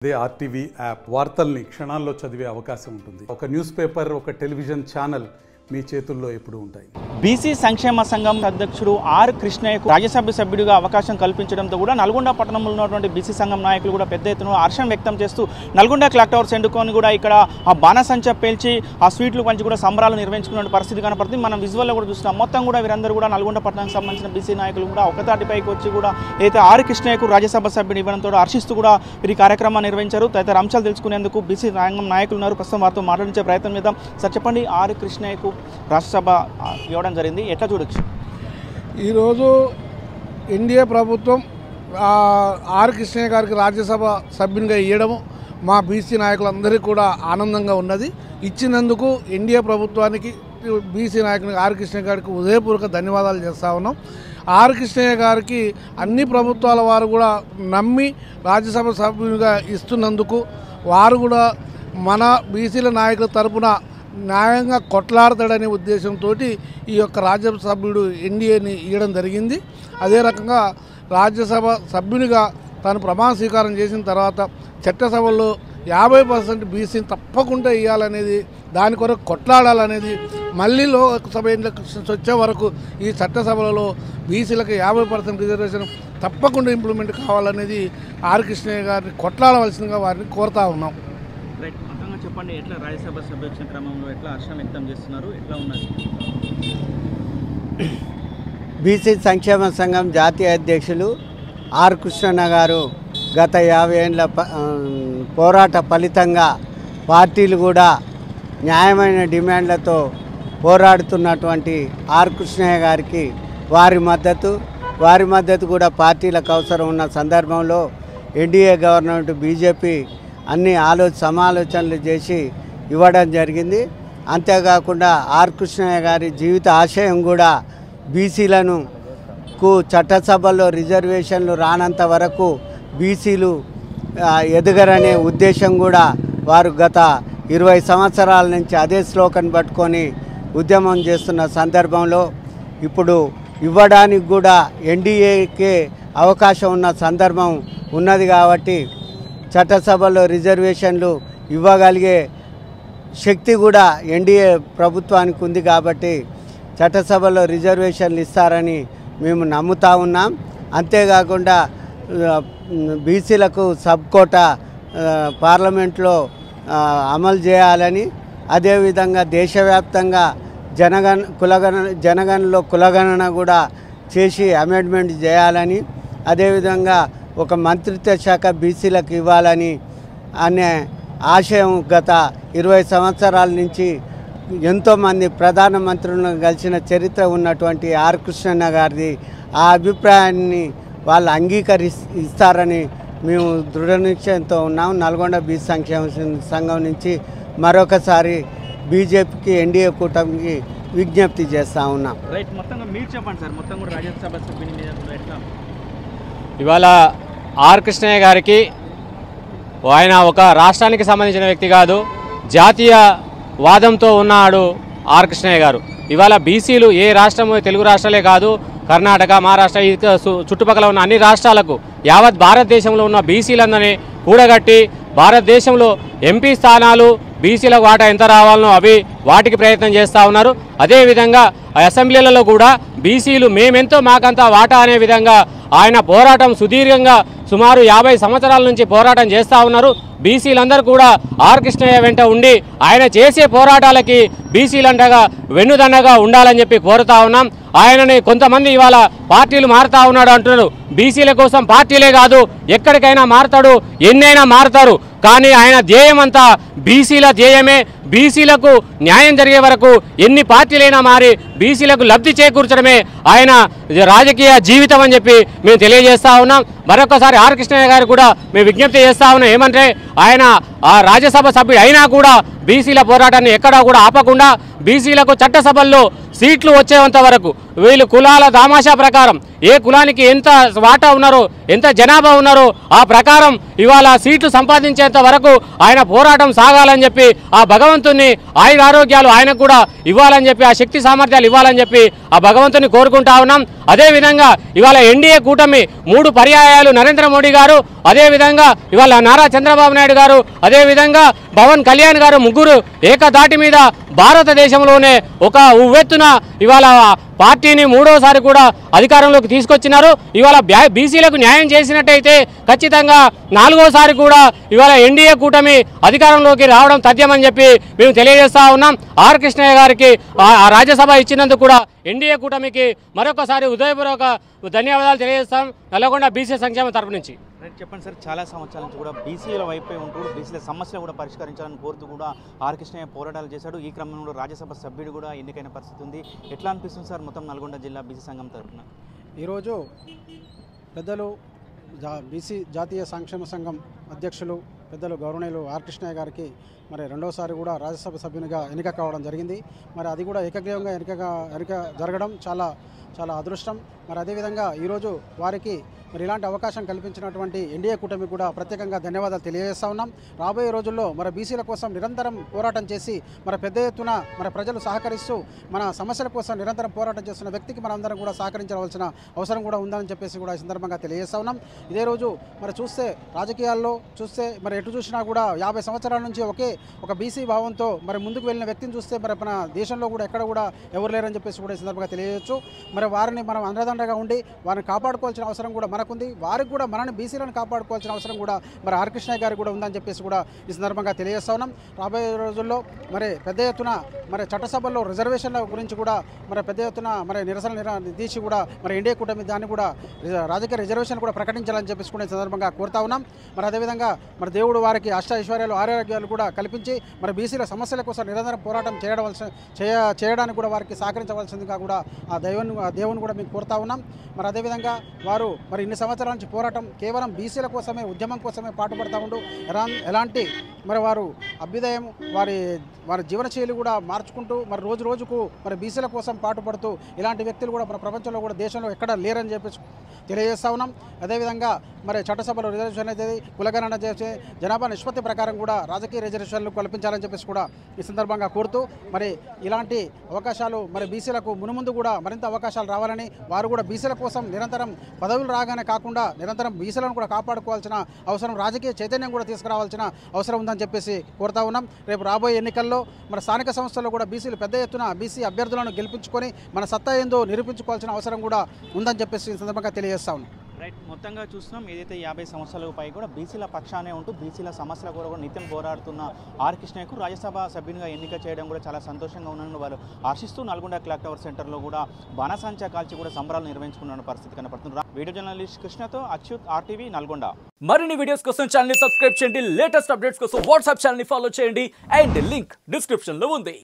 అదే RTV app వార్తల్ని క్షణాల్లో చదివే అవకాశం ఉంటుంది. ఒక న్యూస్ పేపర్, ఒక టెలివిజన్ ఛానల్ మీ చేతుల్లో ఎప్పుడూ ఉంటాయి. బీసీ సంక్షేమ సంఘం అధ్యక్షుడు ఆర్ కృష్ణయ్యకు రాజ్యసభ సభ్యుడిగా అవకాశం కల్పించడంతో కూడా నల్గొండ పట్టణంలో ఉన్నటువంటి బీసీ సంఘం నాయకులు కూడా పెద్ద ఎత్తున హర్షం వ్యక్తం చేస్తూ నల్గొండ క్లాక్ టవర్స్ ఎండుకొని కూడా ఇక్కడ ఆ బాణసంచ పేల్చి ఆ స్వీట్లు పంచి కూడా సంబరాలు నిర్వహించుకున్న పరిస్థితి కనపడుతుంది. మనం విజువల్లో కూడా చూస్తున్నాం. మొత్తం కూడా వీరందరూ కూడా నల్గొండ పట్టణానికి సంబంధించిన బీసీ నాయకులు కూడా ఒకతాటిపైకి వచ్చి కూడా అయితే ఆర్ కృష్ణయ్యకు రాజ్యసభ సభ్యుడు ఇవ్వడంతో హర్షిస్తూ కూడా వీరి కార్యక్రమాన్ని నిర్వహించారు. తదితర అంశాలు తెలుసుకునేందుకు బీసీ సంఘం నాయకులు ఉన్నారు. ప్రస్తుతం వారితో మాట్లాడించే ప్రయత్నం చేద్దాం. సార్ చెప్పండి, ఆర్ కృష్ణయ్యకు రాజ్యసభ ఇవ్వడం జరిగింది, ఎట్లా చూడొచ్చు? ఈరోజు ఎన్డీఏ ప్రభుత్వం ఆర్ కృష్ణయ్య గారికి రాజ్యసభ సభ్యునిగా ఇవ్వడము మా బీసీ నాయకులందరికీ కూడా ఆనందంగా ఉన్నది. ఇచ్చినందుకు ఎన్డీఏ ప్రభుత్వానికి, బీసీ నాయకునికి ఆర్ కృష్ణయ్య గారికి హృదయపూర్వక ధన్యవాదాలు చేస్తూ ఉన్నాం. ఆర్ కృష్ణయ్య గారికి అన్ని ప్రభుత్వాల వారు కూడా నమ్మి రాజ్యసభ సభ్యునిగా ఇస్తున్నందుకు వారు కూడా మన బీసీల నాయకుల తరపున న్యాయంగా కొట్లాడతాడనే ఉద్దేశంతో ఈ యొక్క రాజ్యసభ సభ్యుడు ఎన్డీఏని ఇవ్వడం జరిగింది. అదే రకంగా రాజ్యసభ సభ్యునిగా తాను ప్రమాణ స్వీకారం చేసిన తర్వాత చట్టసభల్లో 50% బీసీని తప్పకుండా ఇవ్వాలనేది, దాని కొరకు కొట్లాడాలనేది, మళ్ళీ లోక్సభ ఎలక్షన్స్ వచ్చే వరకు ఈ చట్టసభలలో బీసీలకు 50% రిజర్వేషన్ తప్పకుండా ఇంప్లిమెంట్ కావాలనేది ఆర్ కృష్ణయ్య గారిని కొట్లాడవలసిందిగా వారిని కోరుతా ఉన్నాం. చెప్పండి, ఎట్లా రాజ్యసభ సభ్య వచ్చిన క్రమంలో ఎట్లా హర్షం వ్యక్తం చేస్తున్నారు, ఎట్లా ఉన్నది? బీసీ సంక్షేమ సంఘం జాతీయ అధ్యక్షులు ఆర్ కృష్ణన్న గారు గత 50 ఏళ్ళ పోరాట ఫలితంగా పార్టీలు కూడా న్యాయమైన డిమాండ్లతో పోరాడుతున్నటువంటి ఆర్ కృష్ణయ్య గారికి వారి మద్దతు కూడా పార్టీలకు అవసరం ఉన్న సందర్భంలో ఎన్డీఏ గవర్నమెంట్ బీజేపీ అన్ని సమాలోచనలు చేసి ఇవ్వడం జరిగింది. అంతేకాకుండా ఆర్ కృష్ణయ్య గారి జీవిత ఆశయం కూడా బీసీలను చట్టసభల్లో రిజర్వేషన్లు రానంత వరకు బీసీలు ఎదగరనే ఉద్దేశం కూడా వారు గత 20 సంవత్సరాల నుంచి అదే స్లోకన్ పట్టుకొని ఉద్యమం చేస్తున్న సందర్భంలో ఇప్పుడు ఇవ్వడానికి కూడా ఎన్డీఏకే అవకాశం ఉన్న సందర్భం ఉన్నది. కాబట్టి చట్టసభలో రిజర్వేషన్లు ఇవ్వగలిగే శక్తి కూడా ఎన్డీఏ ప్రభుత్వానికి ఉంది. కాబట్టి చట్టసభలో రిజర్వేషన్లు ఇస్తారని మేము నమ్ముతా ఉన్నాం. అంతేకాకుండా బీసీలకు సబ్ కోటా పార్లమెంట్లో అమలు చేయాలని, అదేవిధంగా దేశవ్యాప్తంగా జనగణనలో కులగణన కూడా చేసి అమెండ్మెంట్ చేయాలని, అదేవిధంగా ఒక మంత్రిత్వ శాఖ బీసీలకు ఇవ్వాలని అనే ఆశయం గత 20 సంవత్సరాల నుంచి ఎంతోమంది ప్రధానమంత్రులను కలిసిన చరిత్ర ఉన్నటువంటి ఆర్ కృష్ణన్న గారిది. ఆ అభిప్రాయాన్ని వాళ్ళు అంగీకరిస్తారని మేము దృఢ నిశ్చయంతో ఉన్నాం. నల్గొండ బీసీ సంక్షేమ సంఘం నుంచి మరొకసారి బీజేపీకి, ఎన్డీఏ కూటమికి విజ్ఞప్తి చేస్తూ ఉన్నాం. రైట్, మొత్తంగా మీరు చెప్పండి సార్, మొత్తం కూడా రాజ్యసభ సభ్యుని మీద ఎట్లా? ఇవాళ ఆర్ కృష్ణయ్య గారికి ఆయన ఒక రాష్ట్రానికి సంబంధించిన వ్యక్తి కాదు, జాతీయ వాదంతో ఉన్నాడు ఆర్ కృష్ణయ్య గారు. ఇవాళ బీసీలు ఏ రాష్ట్రము, తెలుగు రాష్ట్రాలే కాదు, కర్ణాటక, మహారాష్ట్ర, చుట్టుపక్కల ఉన్న అన్ని రాష్ట్రాలకు, యావత్ భారతదేశంలో ఉన్న బీసీలందరినీ కూడగట్టి భారతదేశంలో ఎంపీ స్థానాలు బీసీలకు వాటా ఎంత రావాలనో అవి వాటికి ప్రయత్నం చేస్తూ ఉన్నారు. అదేవిధంగా అసెంబ్లీలలో కూడా బీసీలు మేమెంతో మాకంతా వాటా అనే విధంగా ఆయన పోరాటం సుదీర్ఘంగా సుమారు 50 సంవత్సరాల నుంచి పోరాటం చేస్తూ ఉన్నారు. బీసీలందరూ కూడా ఆర్ కృష్ణయ్య వెంట ఉండి ఆయన చేసే పోరాటాలకి బీసీలంటగా వెన్నుదన్నగా ఉండాలని చెప్పి కోరుతా ఉన్నాం. ఆయనని కొంతమంది ఇవాళ పార్టీలు మారుతా ఉన్నాడు అంటున్నారు. బీసీల కోసం పార్టీలే కాదు, ఎక్కడికైనా మారుతాడు, ఎన్నైనా మారుతారు. కానీ ఆయన ధ్యేయం అంతా బీసీల ధ్యేయమే. బీసీలకు న్యాయం జరిగే వరకు ఎన్ని పార్టీలైనా మారి బీసీలకు లబ్ధి చేకూర్చడమే ఆయన రాజకీయ జీవితం అని చెప్పి మేము తెలియజేస్తూ ఉన్నాం. మరొకసారి ఆర్ కృష్ణయ్య గారు కూడా మేము విజ్ఞప్తి చేస్తూ ఉన్నాం. ఏమంటే ఆయన ఆ రాజ్యసభ సభ్యుడు అయినా కూడా బీసీల పోరాటాన్ని ఎక్కడా కూడా ఆపకుండా బీసీలకు చట్టసభల్లో సీట్లు వచ్చేంత వరకు వీళ్ళు కులాల దామాషా ప్రకారం ఏ కులానికి ఎంత వాటా ఉన్నారో ఎంత జనాభా ఉన్నారో ఆ ప్రకారం ఇవాళ సీట్లు సంపాదించేంత వరకు ఆయన పోరాటం సాగాలని చెప్పి ఆ భగవంతుని ఆరోగ్యాలు ఆయనకు కూడా ఇవ్వాలని చెప్పి ఆ శక్తి సామర్థ్యాలు ఇవ్వాలని చెప్పి ఆ భగవంతుని కోరుకుంటా ఉన్నాం. అదేవిధంగా ఇవాళ ఎన్డీఏ కూటమి 3 పర్యాయాలు నరేంద్ర మోడీ గారు, అదేవిధంగా ఇవాళ నారా చంద్రబాబు నాయుడు గారు, అదేవిధంగా పవన్ కళ్యాణ్ గారు ముగ్గురు ఏకదాటి మీద భారతదేశంలోనే ఒక ఉవ్వెత్తున ఇవాళ పార్టీని 3వసారి కూడా అధికారంలోకి తీసుకొచ్చినారు. ఇవాళ బీసీలకు న్యాయం చేసినట్టయితే ఖచ్చితంగా 4వసారి కూడా ఇవాళ ఎన్డీఏ కూటమి అధికారంలోకి రావడం తథ్యమని చెప్పి మేము తెలియజేస్తా ఉన్నాం. ఆర్ కృష్ణయ్య గారికి రాజ్యసభ ఇచ్చినందుకు కూడా ఎన్డీఏ కూటమికి మరొకసారి హృదయపూర్వక ధన్యవాదాలు తెలియజేస్తాం నల్లగొండ బీసీ సంక్షేమ తరపు నుంచి. చెప్పండి సార్, చాలా సంవత్సరాల నుంచి కూడా బీసీల వైపే ఉంటూ బీసీల సమస్యలు కూడా పరిష్కరించాలని కోరుతూ కూడా ఆర్ కృష్ణయ్య పోరాటాలు చేశాడు. ఈ క్రమంలో రాజ్యసభ సభ్యుడు కూడా ఎన్నికైన పరిస్థితి ఉంది. ఎట్లా అనిపిస్తుంది సార్ మొత్తం నల్గొండ జిల్లా బీసీ సంఘం తరఫున? ఈరోజు పెద్దలు బీసీ జాతీయ సంక్షేమ సంఘం అధ్యక్షులు పెద్దలు గౌరవనీయులు ఆర్ కృష్ణయ్య గారికి మరి 2వసారి కూడా రాజ్యసభ సభ్యునిగా ఎన్నిక కావడం జరిగింది. మరి అది కూడా ఏకగ్రీవంగా ఎన్నిక జరగడం చాలా చాలా అదృష్టం. మరి అదేవిధంగా ఈరోజు వారికి మరి ఇలాంటి అవకాశం కల్పించినటువంటి ఎన్డీఏ కూటమి కూడా ప్రత్యేకంగా ధన్యవాదాలు తెలియజేస్తా ఉన్నాం. రాబోయే రోజుల్లో మన బీసీల కోసం నిరంతరం పోరాటం చేసి మన పెద్ద ఎత్తున మన ప్రజలు సహకరిస్తూ మన సమస్యల కోసం నిరంతరం పోరాటం చేస్తున్న వ్యక్తికి మనందరం కూడా సహకరించవలసిన అవసరం కూడా ఉందని చెప్పేసి కూడా ఈ సందర్భంగా తెలియజేస్తా ఉన్నాం. ఇదే రోజు మరి చూస్తే రాజకీయాల్లో చూస్తే మరి ఎటు చూసినా కూడా 50 సంవత్సరాల నుంచి ఒక బీసీ భావంతో మరి ముందుకు వెళ్ళిన వ్యక్తిని చూస్తే మరి మన దేశంలో కూడా ఎక్కడ కూడా ఎవరు లేరని చెప్పేసి కూడా ఈ సందర్భంగా తెలియజేయచ్చు. మరి వారిని మనం అండదండగా ఉండి వారిని కాపాడుకోవాల్సిన అవసరం కూడా మనకుంది. వారికి కూడా మనని బీసీలను కాపాడుకోవాల్సిన అవసరం కూడా మరి ఆర్ కృష్ణయ్య గారికి కూడా ఉందని చెప్పేసి కూడా ఈ సందర్భంగా తెలియజేస్తా ఉన్నాం. రాబోయే రోజుల్లో మరి పెద్ద ఎత్తున మరి చట్టసభల్లో రిజర్వేషన్ల గురించి కూడా మరి పెద్ద ఎత్తున మరి నిరసన తీసి కూడా మరి ఎన్డీఏ కూటమి దాన్ని కూడా రాజకీయ రిజర్వేషన్ కూడా ప్రకటించాలని చెప్పేసి కూడా ఈ సందర్భంగా కోరుతా ఉన్నాం. మరి అదేవిధంగా మరి దేవుడు వారికి ఐశ్వర్యాలు ఆరోగ్యాలు కూడా కల్పించి మరి బీసీల సమస్యల కోసం నిరంతరం పోరాటం చేయడానికి కూడా వారికి సహకరించవలసిందిగా కూడా ఆ దేవుని కూడా మీకు కోరుతా ఉన్నాం. మరి అదేవిధంగా వారు మరి ఇన్ని సంవత్సరాల నుంచి పోరాటం కేవలం బీసీల కోసమే ఉద్యమం కోసమే పాటుపడతా ఉంటూ ఎలాంటి మరి వారు అభ్యుదయం వారి జీవనశైలి కూడా మార్చుకుంటూ మరి రోజు రోజుకు మరి బీసీల కోసం పాటుపడుతూ ఇలాంటి వ్యక్తులు కూడా మన ప్రపంచంలో కూడా దేశంలో ఎక్కడ లేరని చెప్పేసి తెలియజేస్తా ఉన్నాం. అదేవిధంగా మరి చట్టసభలో రిజర్వేషన్ అయితే కులగణన చేసే జనాభా నిష్పత్తి ప్రకారం కూడా రాజకీయ రిజర్వేషన్లు కల్పించాలని చెప్పేసి కూడా ఈ సందర్భంగా కోరుతూ మరి ఇలాంటి అవకాశాలు మరి బీసీలకు మునుముందు కూడా మరింత అవకాశాలు రావాలని వారు కూడా బీసీల కోసం నిరంతరం పదవులు రాగానే కాకుండా నిరంతరం బీసీలను కూడా కాపాడుకోవాల్సిన అవసరం, రాజకీయ చైతన్యం కూడా తీసుకురావాల్సిన అవసరం ఉందని చెప్పేసి కోరుతా ఉన్నాం. రేపు రాబోయే ఎన్నికల్లో మన స్థానిక సంస్థల్లో కూడా బీసీలు పెద్ద ఎత్తున బీసీ అభ్యర్థులను గెలిపించుకొని మన సత్తా ఏందో నిరూపించుకోవాల్సిన అవసరం కూడా ఉందని చెప్పేసి ఈ సందర్భంగా తెలియజేస్తా ఉన్నాం. రైట్, మొత్తంగా చూస్తున్నాం ఏదైతే 50 సంవత్సరాలకు పై కూడా బీసీల పక్షానే ఉంటూ బీసీల సమస్యల కూడా నిత్యం పోరాడుతున్న ఆర్ కృష్ణయ్యకు రాజ్యసభ సభ్యునిగా ఎన్నిక చేయడం కూడా చాలా సంతోషంగా ఉందని వారు ఆశిస్తూ నల్గొండ క్లాక్ టవర్ సెంటర్లో కూడా బాణసంచా కాల్చి కూడా సంబరాలు నిర్వహించుకున్న పరిస్థితి కనపడుతుంది. వీడియో జర్నలిస్ట్ కృష్ణతో అచ్యుత్, ఆర్టీవీ, నల్గొండ. మరిన్ని వీడియోస్ కోసం ఛానల్ ని సబ్స్క్రైబ్ చేయండి, లేటెస్ట్ అప్డేట్స్ కోసం వాట్సాప్ ఛానల్ ని ఫాలో చేయండి అండ్ లింక్ డిస్క్రిప్షన్ లో ఉంది.